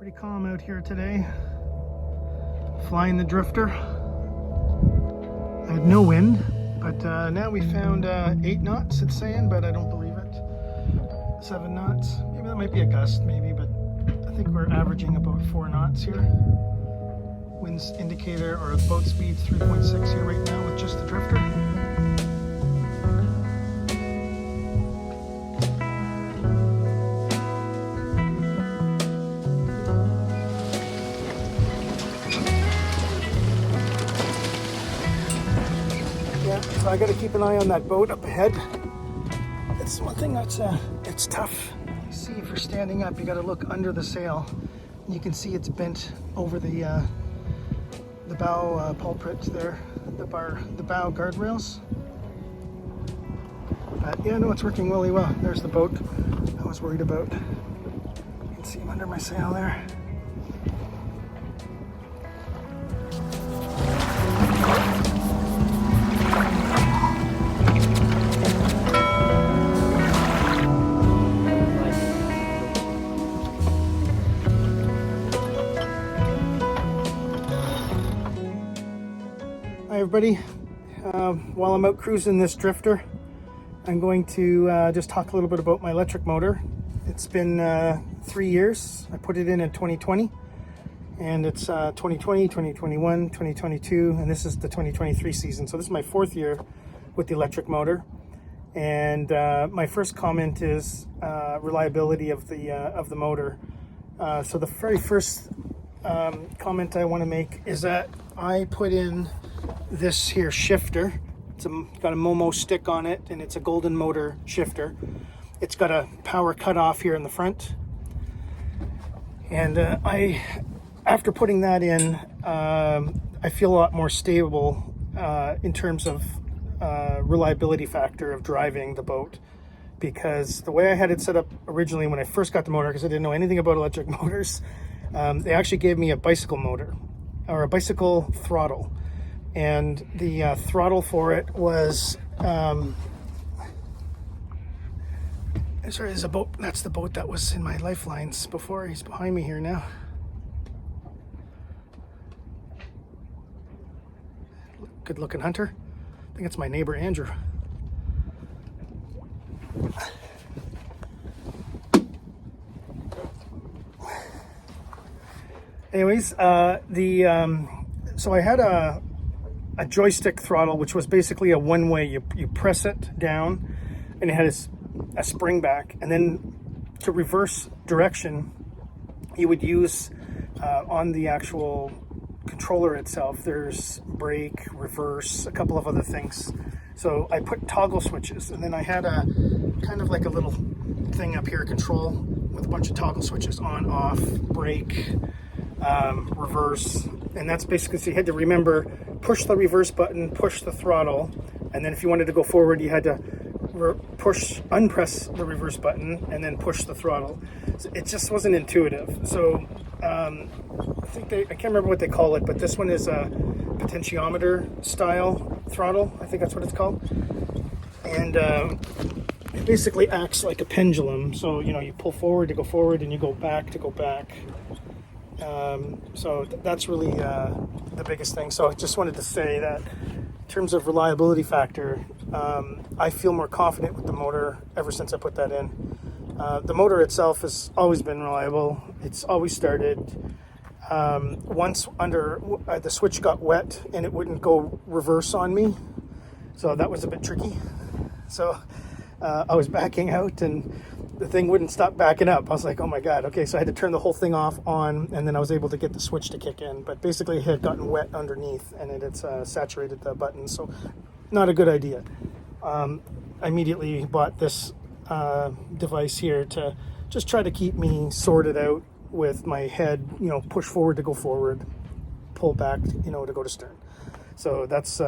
Pretty calm out here today. Flying the drifter. I had no wind, but now we found 8 knots it's saying, but I don't believe it. 7 knots. Maybe that might be a gust, maybe, but I think we're averaging about 4 knots here. Winds indicator or boat speed 3.6 here right now with just the drifter. So I got to keep an eye on that boat up ahead. It's one thing that's it's tough. You see, if you're standing up, you got to look under the sail. And you can see it's bent over the bow pulpit there, the bow guardrails. But yeah, no, it's working really well. There's the boat I was worried about. You can see him under my sail there. Hi everybody, while I'm out cruising this drifter, I'm going to just talk a little bit about my electric motor. It's been 3 years. I put it in 2020, and it's 2020, 2021, 2022, and this is the 2023 season. So this is my 4th year with the electric motor. And my first comment is reliability of the motor. So the very first comment I want to make is that I put in this here shifter. It's got a Momo stick on it, and it's a Golden motor shifter. It's got a power cutoff here in the front, and after putting that in, I feel a lot more stable in terms of reliability factor of driving the boat, because the way I had it set up originally when I first got the motor, because I didn't know anything about electric motors, they actually gave me a bicycle motor, or a bicycle throttle. And the throttle for it was, sorry, there's a boat. That's the boat that was in my lifelines before. He's behind me here now. Good looking hunter. I think it's my neighbor Andrew. Anyways, so I had a joystick throttle, which was basically a one-way. You press it down, and it had a spring back, and then to reverse direction, you would use on the actual controller itself, there's brake, reverse, a couple of other things. So I put toggle switches, and then I had a kind of like a little thing up here, control, with a bunch of toggle switches, on, off, brake, reverse. And that's basically, so you had to remember, push the reverse button, push the throttle, and then if you wanted to go forward, you had to unpress the reverse button and then push the throttle. So it just wasn't intuitive. So I can't remember what they call it, but this one is a potentiometer style throttle. I think that's what it's called. And it basically acts like a pendulum. So, you pull forward to go forward, and you go back to go back. So that's really the biggest thing. So I just wanted to say that in terms of reliability factor, I feel more confident with the motor ever since I put that in. The motor itself has always been reliable. It's always started. Once the switch got wet and it wouldn't go reverse on me, so that was a bit tricky. So I was backing out, and the thing wouldn't stop backing up. I was like, oh my God. Okay, so I had to turn the whole thing off on, and then I was able to get the switch to kick in. But basically it had gotten wet underneath, and it's saturated the button, so not a good idea. I immediately bought this device here to just try to keep me sorted out with my head, push forward to go forward, pull back, to go to stern. So that's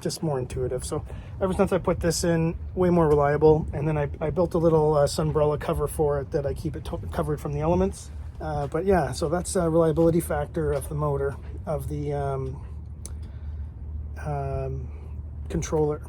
just more intuitive. So ever since I put this in, way more reliable. And then I built a little sunbrella cover for it that I keep it covered from the elements. But yeah, so that's a reliability factor of the motor, of the controller.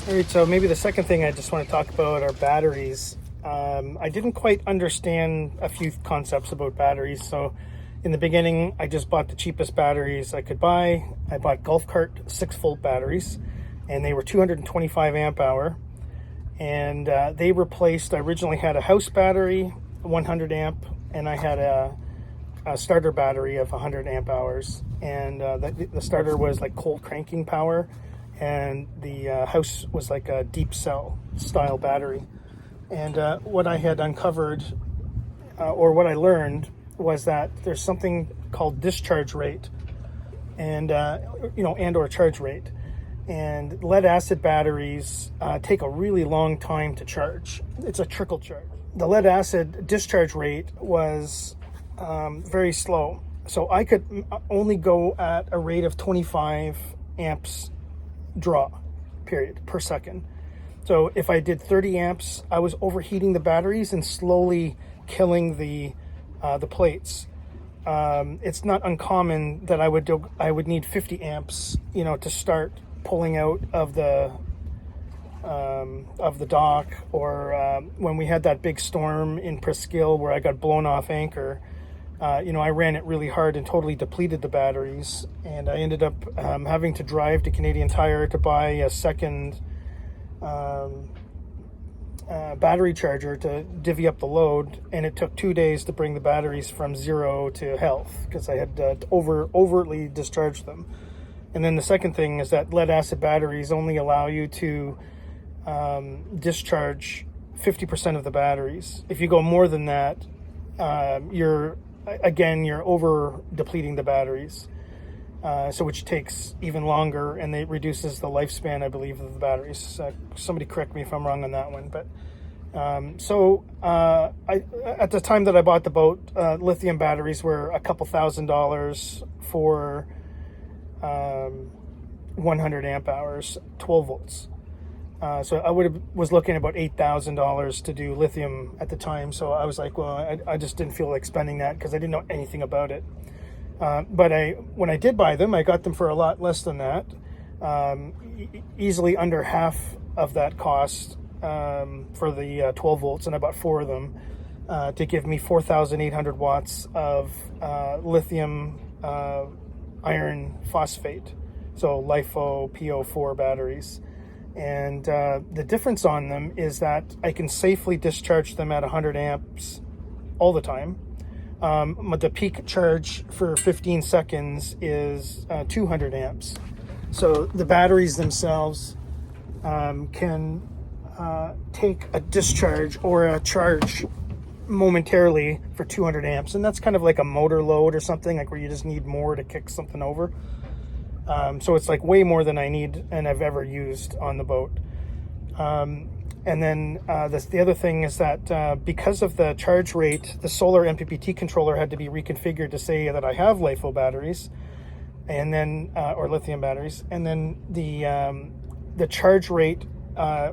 All right, so maybe the second thing I just want to talk about are batteries. I didn't quite understand a few concepts about batteries. So in the beginning, I just bought the cheapest batteries I could buy. I bought golf cart 6-volt batteries, and they were 225 amp hour. And they replaced, I originally had a house battery, 100 amp, and I had a starter battery of 100 amp hours. And the starter was like cold cranking power, and the house was like a deep cell style battery. And what I had uncovered, or what I learned, was that there's something called discharge rate, and and or charge rate. And lead acid batteries take a really long time to charge. It's a trickle charge. The lead acid discharge rate was very slow, so I could only go at a rate of 25 amps draw period per second. So if I did 30 amps, I was overheating the batteries and slowly killing the plates. It's not uncommon that I would need 50 amps, to start pulling out of the dock, or when we had that big storm in Presqu'île where I got blown off anchor. I ran it really hard and totally depleted the batteries, and I ended up having to drive to Canadian Tire to buy a second battery charger to divvy up the load, and it took 2 days to bring the batteries from zero to health because I had overtly discharged them. And then the second thing is that lead acid batteries only allow you to discharge 50% of the batteries. If you go more than that, you're over depleting the batteries, so which takes even longer, and it reduces the lifespan, I believe, of the batteries. Somebody correct me if I'm wrong on that one. But I at the time that I bought the boat, lithium batteries were a couple $1,000s for 100 amp hours, 12 volts. So I was looking at about $8,000 to do lithium at the time. So I was like, well, I just didn't feel like spending that because I didn't know anything about it. But when I did buy them, I got them for a lot less than that, easily under half of that cost for the 12 volts, and I bought 4 of them to give me 4,800 watts of lithium iron phosphate, so LiFo PO4 batteries. And the difference on them is that I can safely discharge them at 100 amps all the time. The peak charge for 15 seconds is 200 amps. So the batteries themselves can take a discharge or a charge momentarily for 200 amps. And that's kind of like a motor load or something, like where you just need more to kick something over. So it's like way more than I need and I've ever used on the boat. And then the other thing is that because of the charge rate, the solar MPPT controller had to be reconfigured to say that I have LiFo batteries, and then or lithium batteries, and then the charge rate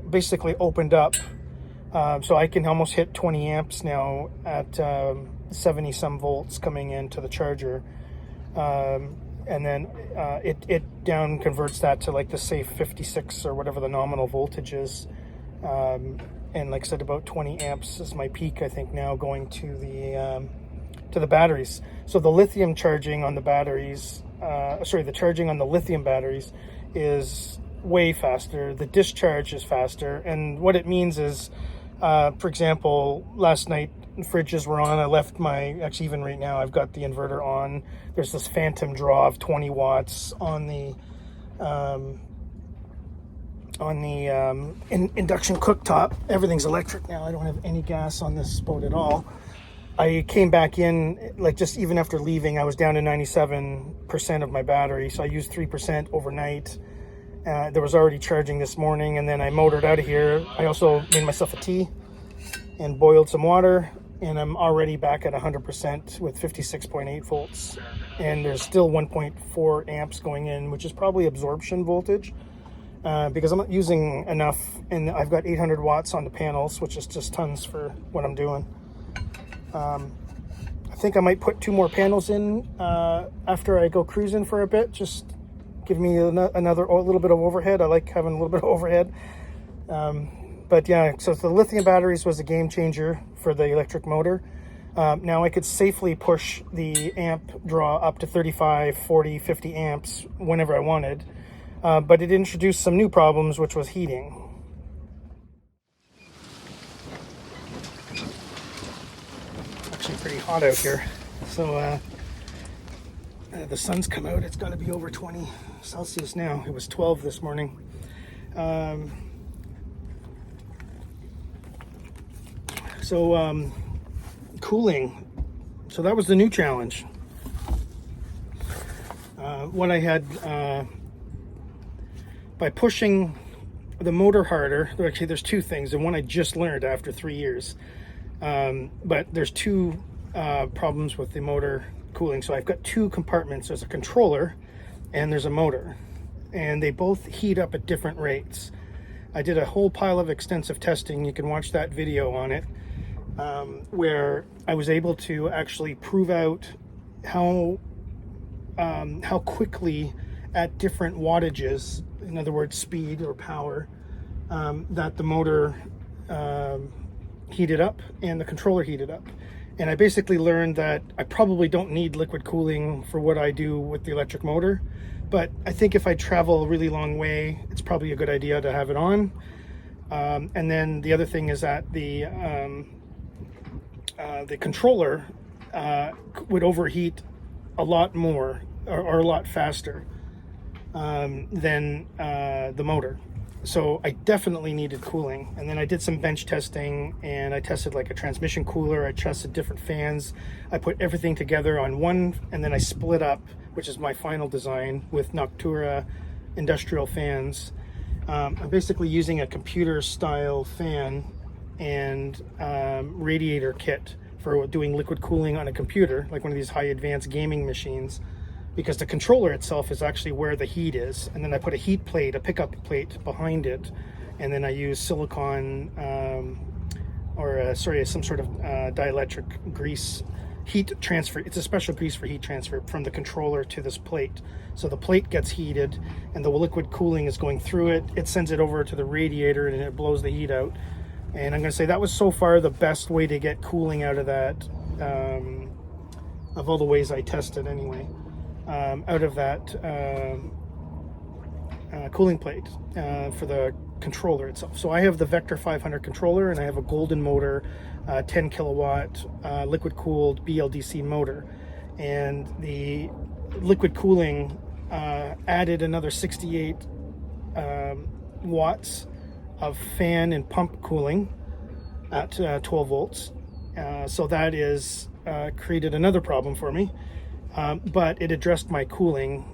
basically opened up, so I can almost hit 20 amps now at 70 some volts coming into the charger. And then it down converts that to like the safe 56 or whatever the nominal voltage is. And like I said, about 20 amps is my peak, I think, now going to the batteries. So the lithium charging on the batteries, the charging on the lithium batteries is way faster. The discharge is faster. And what it means is, for example, last night, fridges were on. I left actually even right now, I've got the inverter on. There's this phantom draw of 20 watts on the induction cooktop. Everything's electric now. I don't have any gas on this boat at all. I came back in, like just even after leaving, I was down to 97% of my battery. So I used 3% overnight. There was already charging this morning, and then I motored out of here. I also made myself a tea and boiled some water, and I'm already back at 100% with 56.8 volts. And there's still 1.4 amps going in, which is probably absorption voltage, because I'm not using enough, and I've got 800 watts on the panels, which is just tons for what I'm doing. I think I might put 2 more panels in after I go cruising for a bit, just give me a little bit of overhead. I like having a little bit of overhead. But yeah, so the lithium batteries was a game changer for the electric motor. Now I could safely push the amp draw up to 35, 40, 50 amps whenever I wanted. But it introduced some new problems, which was heating. Actually pretty hot out here. So the sun's come out. It's going to be over 20 Celsius now. It was 12 this morning. Cooling. So that was the new challenge. What I had, by pushing the motor harder, actually there's two things, and one I just learned after 3 years. But there's two problems with the motor cooling. So I've got two compartments. There's a controller and there's a motor, and they both heat up at different rates. I did a whole pile of extensive testing. You can watch that video on it, where I was able to actually prove out how quickly at different wattages, in other words speed or power, that the motor heated up and the controller heated up. And I basically learned that I probably don't need liquid cooling for what I do with the electric motor, but I think if I travel a really long way, it's probably a good idea to have it on. And then the other thing is that the controller would overheat a lot more or a lot faster than the motor. So I definitely needed cooling. And then I did some bench testing, and I tested like a transmission cooler. I tested different fans. I put everything together on one, and then I split up, which is my final design, with Noctura industrial fans. I'm basically using a computer style fan and radiator kit for doing liquid cooling on a computer, like one of these high advanced gaming machines, because the controller itself is actually where the heat is. And then I put a heat plate, a pickup plate behind it, and then I use silicone some sort of dielectric grease heat transfer. It's a special grease for heat transfer from the controller to this plate. So the plate gets heated and the liquid cooling is going through it. It sends it over to the radiator and it blows the heat out. And I'm going to say that was so far the best way to get cooling out of that, of all the ways I tested anyway, out of that cooling plate for the controller itself. So I have the Vector 500 controller, and I have a Golden motor, 10 kilowatt liquid cooled BLDC motor. And the liquid cooling added another 68 watts of fan and pump cooling at 12 volts. So that is created another problem for me, but it addressed my cooling,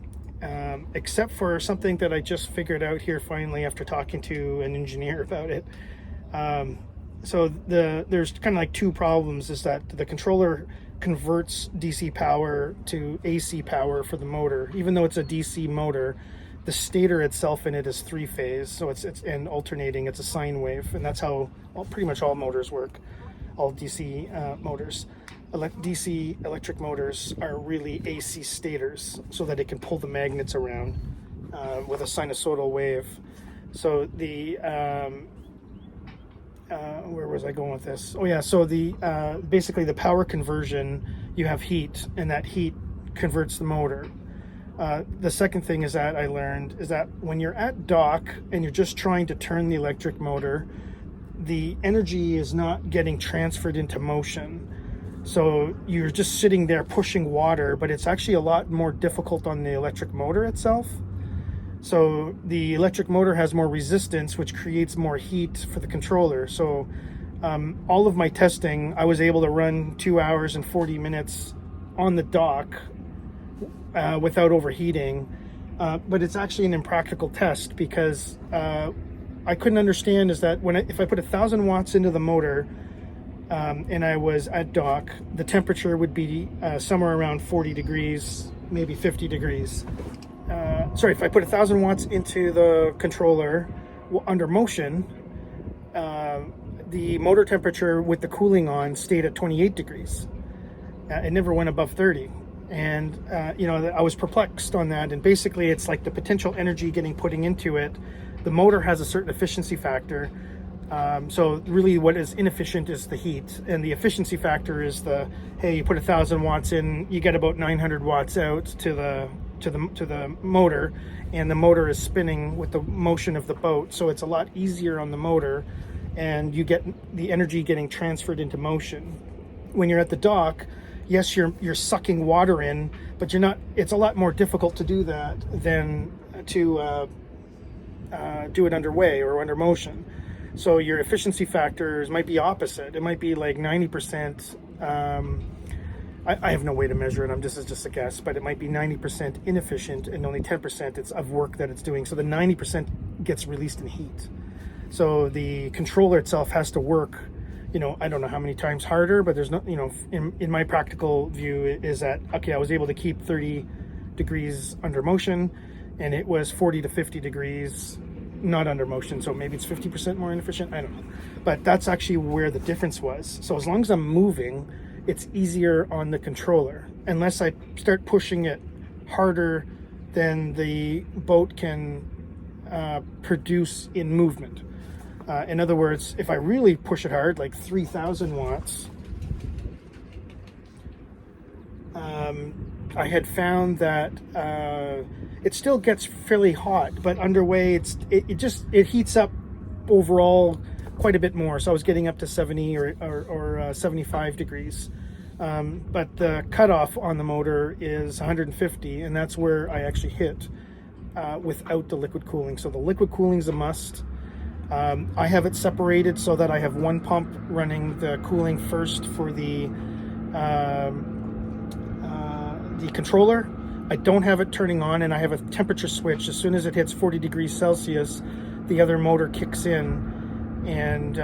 except for something that I just figured out here finally after talking to an engineer about it. So there's kind of like two problems, is that the controller converts DC power to AC power for the motor. Even though it's a DC motor, the stator itself in it is three-phase, so it's and alternating. It's a sine wave, and that's how pretty much all motors work, all DC motors. DC electric motors are really AC stators, so that it can pull the magnets around with a sinusoidal wave. So the where was I going with this? Oh yeah, so the basically the power conversion, you have heat, and that heat converts the motor. The second thing is that I learned is that when you're at dock and you're just trying to turn the electric motor, the energy is not getting transferred into motion. So you're just sitting there pushing water, but it's actually a lot more difficult on the electric motor itself. So the electric motor has more resistance, which creates more heat for the controller. So all of my testing, I was able to run 2 hours and 40 minutes on the dock without overheating, but it's actually an impractical test, because I couldn't understand is that if I put 1,000 watts into the motor and I was at dock, the temperature would be somewhere around 40 degrees, maybe 50 degrees. If I put 1,000 watts into the controller under motion, the motor temperature with the cooling on stayed at 28 degrees. It never went above 30. And I was perplexed on that. And basically, it's like the potential energy getting putting into it. The motor has a certain efficiency factor. So really, what is inefficient is the heat, and the efficiency factor is hey, you put 1,000 watts in, you get about 900 watts out to the motor, and the motor is spinning with the motion of the boat, so it's a lot easier on the motor, and you get the energy getting transferred into motion. When you're at the dock, yes, you're sucking water in, but you're not. It's a lot more difficult to do that than to do it underway or under motion. So your efficiency factors might be opposite. It might be like 90%. I have no way to measure it. This is just a guess, but it might be 90% inefficient and only 10% it's of work that it's doing. So the 90% gets released in heat. So the controller itself has to work, I don't know how many times harder, but there's no, in my practical view is that, okay, I was able to keep 30 degrees under motion, and it was 40 to 50 degrees not under motion, so maybe it's 50% more inefficient, I don't know, but that's actually where the difference was. So as long as I'm moving, it's easier on the controller, unless I start pushing it harder than the boat can produce in movement. In other words, if I really push it hard, like 3,000 watts, I had found that it still gets fairly hot, but underway it heats up overall quite a bit more. So I was getting up to 70 or 75 degrees. But the cutoff on the motor is 150, and that's where I actually hit without the liquid cooling. So the liquid cooling is a must. I have it separated so that I have one pump running the cooling first for the controller. I don't have it turning on, and I have a temperature switch. As soon as it hits 40 degrees Celsius, the other motor kicks in, and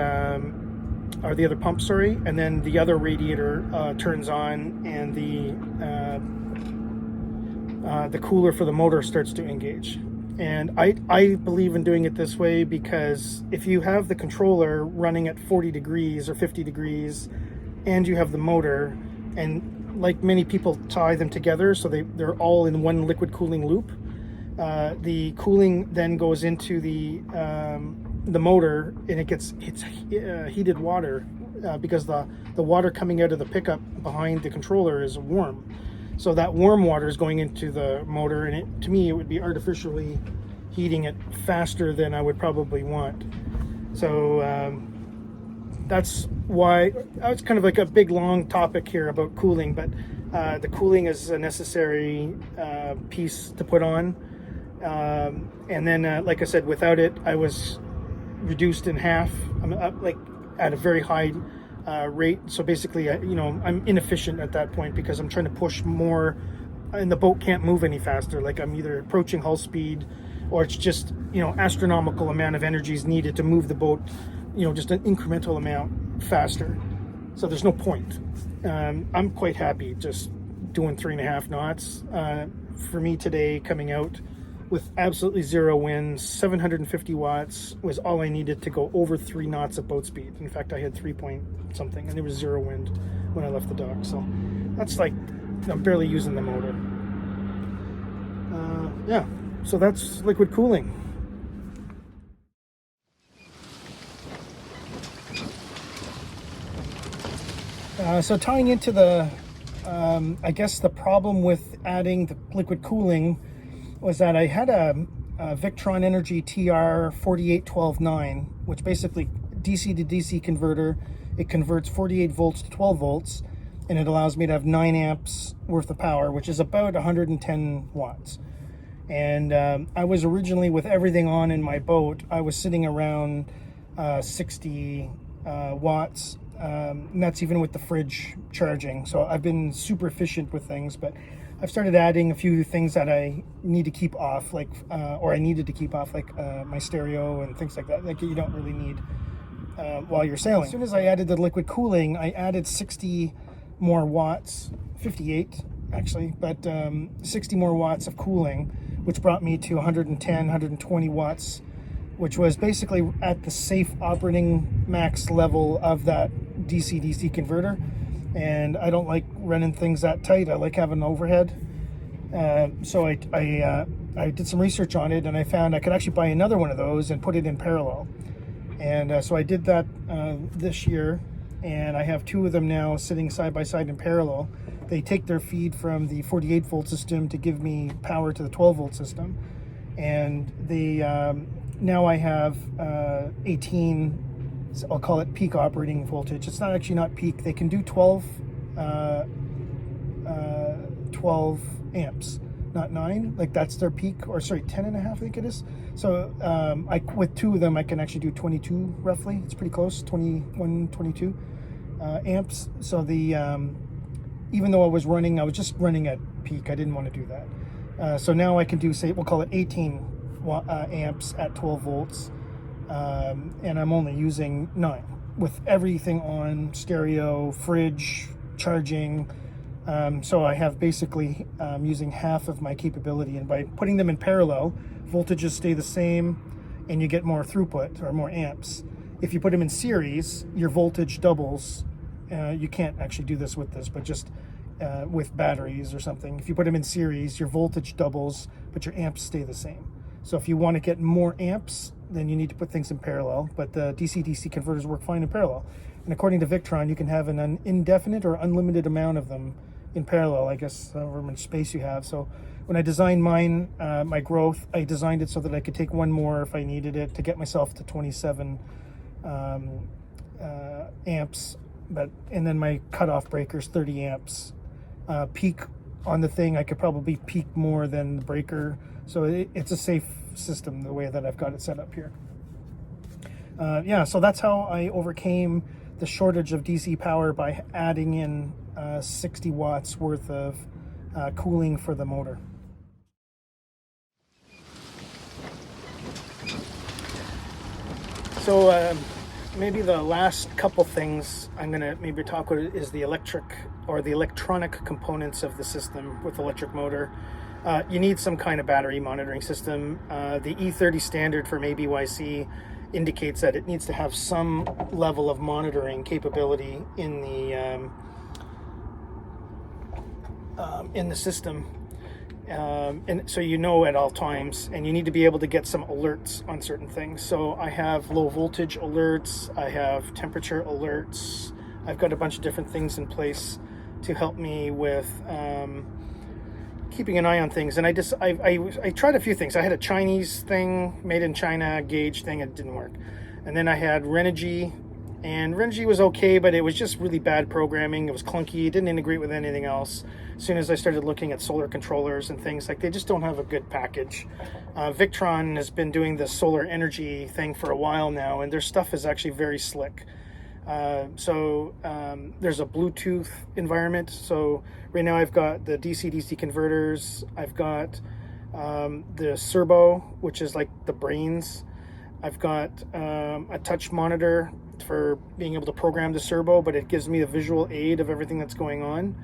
or the other pump, sorry, and then the other radiator turns on, and the cooler for the motor starts to engage. And I believe in doing it this way because if you have the controller running at 40 degrees or 50 degrees, and you have the motor, and like many people tie them together so they're all in one liquid cooling loop, the cooling then goes into the motor, and it's heated water because the water coming out of the pickup behind the controller is warm. So that warm water is going into the motor, and to me it would be artificially heating it faster than I would probably want. So that's why it's kind of like a big long topic here about cooling, but the cooling is a necessary piece to put on. And then like I said, without it I was reduced in half. I'm like at a very high rate, so basically I'm inefficient at that point because I'm trying to push more and the boat can't move any faster. Like I'm either approaching hull speed, or it's just astronomical amount of energy is needed to move the boat just an incremental amount faster. So there's no point. I'm quite happy just doing 3.5 knots. For me today, coming out with absolutely zero wind, 750 watts was all I needed to go over 3 knots of boat speed. In fact, I had 3 point something, and there was zero wind when I left the dock. So that's like, I'm barely using the motor. Yeah, so that's liquid cooling. So tying into the, I guess the problem with adding the liquid cooling was that I had a Victron Energy TR 48129, which basically DC to DC converter. It converts 48 volts to 12 volts, and it allows me to have 9 amps worth of power, which is about 110 watts. And I was originally, with everything on in my boat, I was sitting around 60 watts. And that's even with the fridge charging. So I've been super efficient with things, but I've started adding a few things that I need to keep off, like, or I needed to keep off, like my stereo and things like that, like you don't really need while you're sailing. As soon as I added the liquid cooling, I added 60 more watts, 58 actually, but 60 more watts of cooling, which brought me to 110, 120 watts, which was basically at the safe operating max level of that DC-DC converter. and I don't like running things that tight. I like having overhead. So I did some research on it, and I found I could actually buy another one of those and put it in parallel. And so I did that this year, and I have two of them now sitting side by side in parallel. They take their feed from the 48 volt system to give me power to the 12 volt system. And now I have 18, I'll call it peak operating voltage. It's not peak. They can do 12 amps, not 9. Like that's their peak, or sorry, 10 and a half, I think it is. So with two of them, I can actually do 22 roughly. It's pretty close, 21, 22 amps. So even though I was just running at peak, I didn't want to do that. So now I can do, say, we'll call it 18 amps at 12 volts. And I'm only using 9 with everything on, stereo, fridge, charging. So I have basically using half of my capability, and by putting them in parallel, voltages stay the same and you get more throughput or more amps. If you put them in series, your voltage doubles. You can't actually do this with this, but just with batteries or something. If you put them in series, your voltage doubles, but your amps stay the same. So if you want to get more amps, then you need to put things in parallel, but the DC-DC converters work fine in parallel. And according to Victron, you can have an indefinite or unlimited amount of them in parallel, I guess, however much space you have. So when I designed mine, my growth, I designed it so that I could take one more if I needed it to get myself to 27 amps. And then my cutoff breaker's 30 amps. Peak on the thing, I could probably peak more than the breaker. So it's a safe system the way that I've got it set up here. So that's how I overcame the shortage of DC power by adding in 60 watts worth of cooling for the motor. So maybe the last couple things I'm going to maybe talk about is the electric or the electronic components of the system with electric motor. You need some kind of battery monitoring system. The E30 standard from ABYC indicates that it needs to have some level of monitoring capability in the system. And so you know at all times, and you need to be able to get some alerts on certain things. So I have low voltage alerts, I have temperature alerts, I've got a bunch of different things in place to help me with keeping an eye on things. And I tried a few things. I had a Chinese thing, made in China gauge thing, it didn't work. And then I had Renogy, and Renogy was okay, but it was just really bad programming. It was clunky, it didn't integrate with anything else. As soon as I started looking at solar controllers and things, like, they just don't have a good package. Victron has been doing this solar energy thing for a while now, and their stuff is actually very slick. There's a Bluetooth environment. So right now I've got the DC-DC converters, I've got the servo, which is like the brains. I've got a touch monitor for being able to program the servo, but it gives me a visual aid of everything that's going on.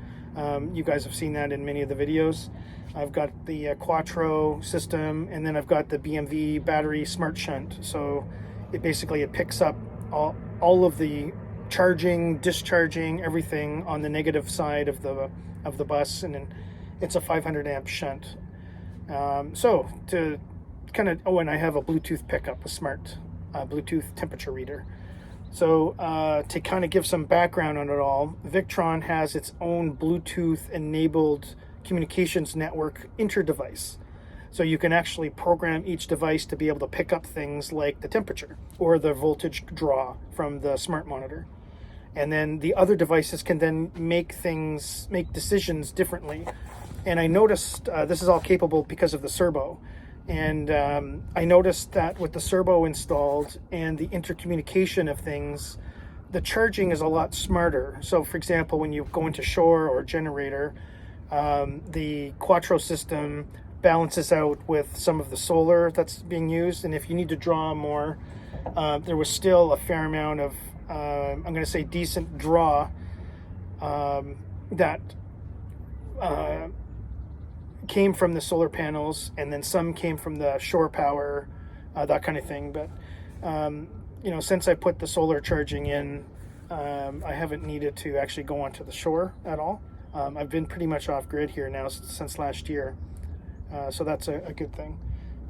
You guys have seen that in many of the videos. I've got the Quattro system, and then I've got the BMV battery smart shunt. So it picks up all of the charging, discharging, everything on the negative side of the bus, and then it's a 500 amp shunt. So to kind of, and I have a Bluetooth pickup, a smart Bluetooth temperature reader. So to kind of give some background on it all, Victron has its own Bluetooth enabled communications network interdevice. So you can actually program each device to be able to pick up things like the temperature or the voltage draw from the smart monitor. And then the other devices can then make decisions differently. And I noticed this is all capable because of the servo. And I noticed that with the servo installed and the intercommunication of things, the charging is a lot smarter. So for example, when you go into shore or generator, the Quattro system balances out with some of the solar that's being used. And if you need to draw more, there was still a fair amount of, I'm going to say decent draw that came from the solar panels, and then some came from the shore power, that kind of thing. But since I put the solar charging in, I haven't needed to actually go onto the shore at all. I've been pretty much off grid here now since last year, so that's a good thing.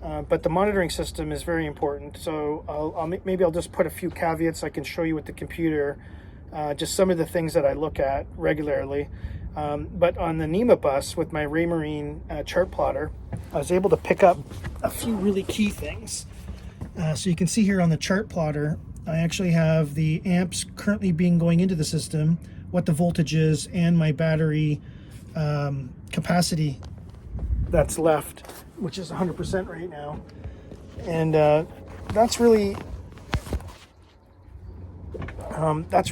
But the monitoring system is very important. So maybe I'll just put a few caveats I can show you with the computer, just some of the things that I look at regularly. But on the NEMA bus with my Raymarine chart plotter, I was able to pick up a few really key things. So you can see here on the chart plotter, I actually have the amps currently going into the system, what the voltage is, and my battery capacity that's left, which is 100% right now. And that's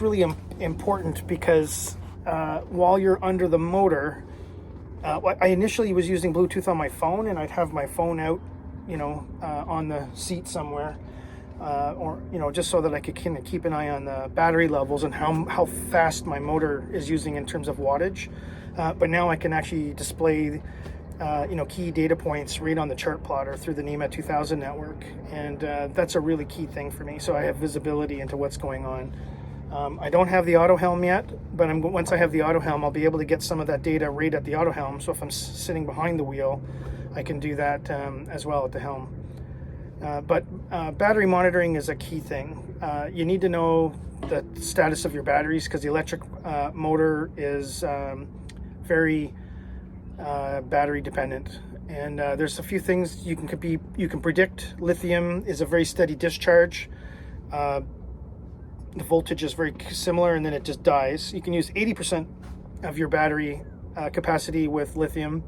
really important because while you're under the motor, I initially was using Bluetooth on my phone, and I'd have my phone out, on the seat somewhere, or just so that I could kind of keep an eye on the battery levels and how fast my motor is using in terms of wattage. But now I can actually display key data points right on the chart plotter through the NEMA 2000 network, and that's a really key thing for me. So I have visibility into what's going on. I don't have the auto helm yet, but once I have the auto helm, I'll be able to get some of that data right at the auto helm. So if I'm sitting behind the wheel, I can do that as well at the helm. But battery monitoring is a key thing. You need to know the status of your batteries because the electric motor is very battery dependent, and there's a few things you can predict. Lithium is a very steady discharge. The voltage is very similar, and then it just dies. You can use 80% of your battery capacity with lithium,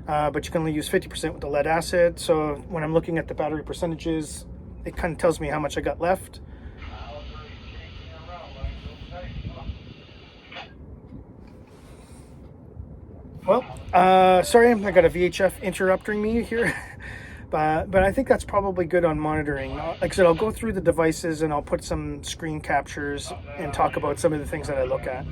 but you can only use 50% with the lead acid. So when I'm looking at the battery percentages, it kind of tells me how much I got left. Well, sorry, I got a VHF interrupting me here, but I think that's probably good on monitoring. Like I said, I'll go through the devices and I'll put some screen captures and talk about some of the things that I look at.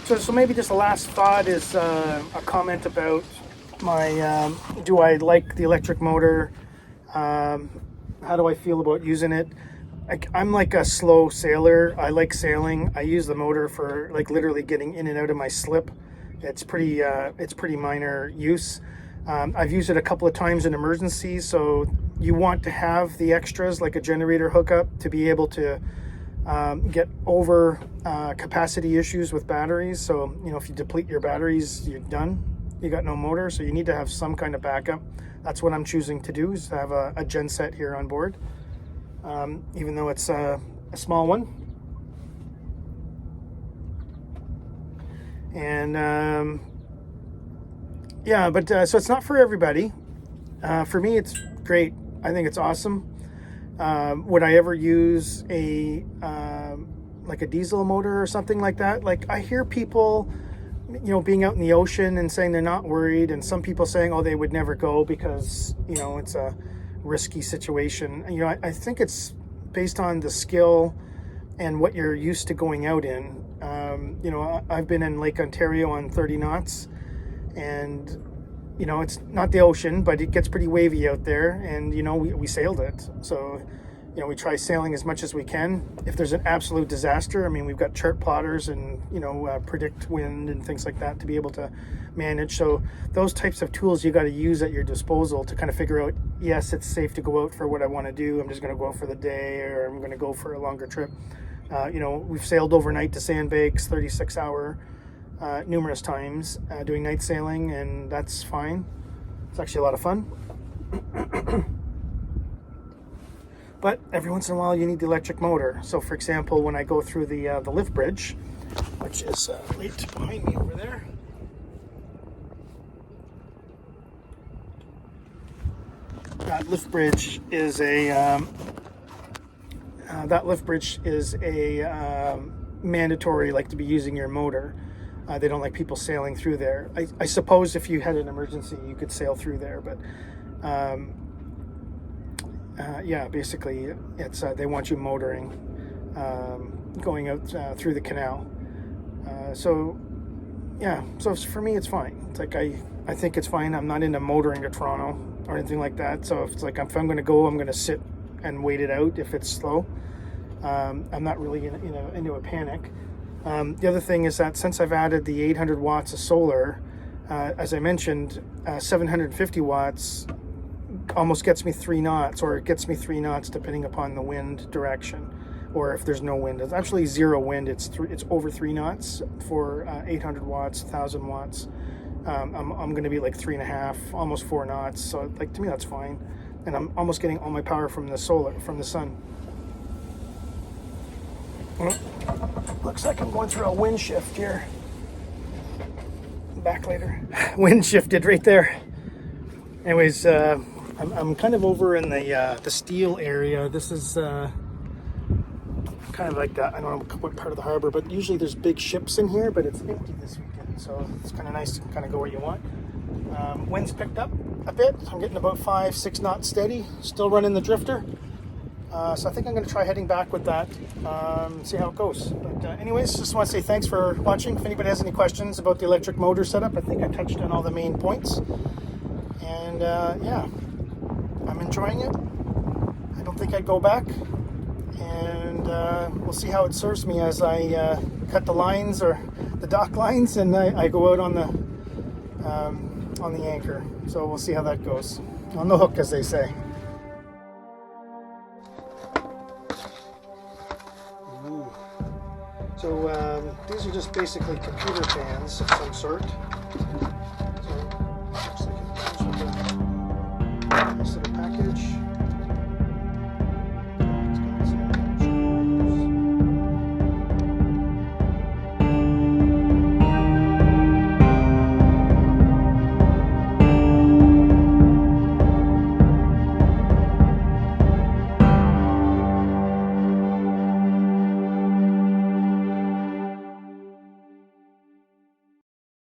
So maybe just the last thought is a comment about my, do I like the electric motor? How do I feel about using it? I'm like a slow sailor. I like sailing. I use the motor for like literally getting in and out of my slip. It's pretty minor use. I've used it a couple of times in emergencies. So you want to have the extras like a generator hookup to be able to get over capacity issues with batteries. So if you deplete your batteries, you're done. You got no motor. So you need to have some kind of backup. That's what I'm choosing to do, is to have a gen set here on board. Even though it's a small one. And so it's not for everybody. For me, it's great. I think it's awesome. Would I ever use like a diesel motor or something like that? Like I hear people, being out in the ocean and saying they're not worried, and some people saying, oh, they would never go because, it's a risky situation. I think it's based on the skill and what you're used to going out in. I've been in Lake Ontario on 30 knots, and it's not the ocean, but it gets pretty wavy out there, and we sailed it. So we try sailing as much as we can. If there's an absolute disaster, we've got chart plotters and predict wind and things like that to be able to manage. So those types of tools you got to use at your disposal to kind of figure out, yes, it's safe to go out for what I want to do. I'm just going to go out for the day, or I'm going to go for a longer trip. We've sailed overnight to sandbanks, 36-hour numerous times, doing night sailing, and that's fine. It's actually a lot of fun. But every once in a while you need the electric motor. So for example, when I go through the lift bridge, which is right behind me over there. That lift bridge is a mandatory, like, to be using your motor. They don't like people sailing through there. I suppose if you had an emergency, you could sail through there, but basically it's they want you motoring, going out through the canal. So for me it's fine. It's like I I think it's fine. I'm not into motoring to Toronto or anything like that. So if it's like, if I'm going to go, I'm going to sit and wait it out if it's slow. I'm not really into a panic. The other thing is that since I've added the 800 watts of solar, as I mentioned, 750 watts almost gets me 3 knots, or it gets me 3 knots depending upon the wind direction, or if there's no wind. It's actually 0 wind. It's over 3 knots for 800 watts, 1000 watts. I'm going to be like 3.5, almost 4 knots. So like, to me, that's fine. And I'm almost getting all my power from the sun. Looks like I'm going through a wind shift here. Back later. Wind shifted right there. Anyways, I'm kind of over in the steel area. This is kind of like that. I don't know what part of the harbor, but usually there's big ships in here, but it's empty this weekend, so it's kind of nice to kind of go where you want. Wind's picked up a bit. I'm getting about 5-6 knots steady. Still running the drifter. So I think I'm going to try heading back with that, see how it goes. But anyways, just want to say thanks for watching. If anybody has any questions about the electric motor setup, I think I touched on all the main points. And yeah, I'm enjoying it. I don't think I'd go back. And we'll see how it serves me as I cut the lines, or the dock lines, and I go out on the anchor. So we'll see how that goes. On the hook, as they say. So these are just basically computer fans of some sort.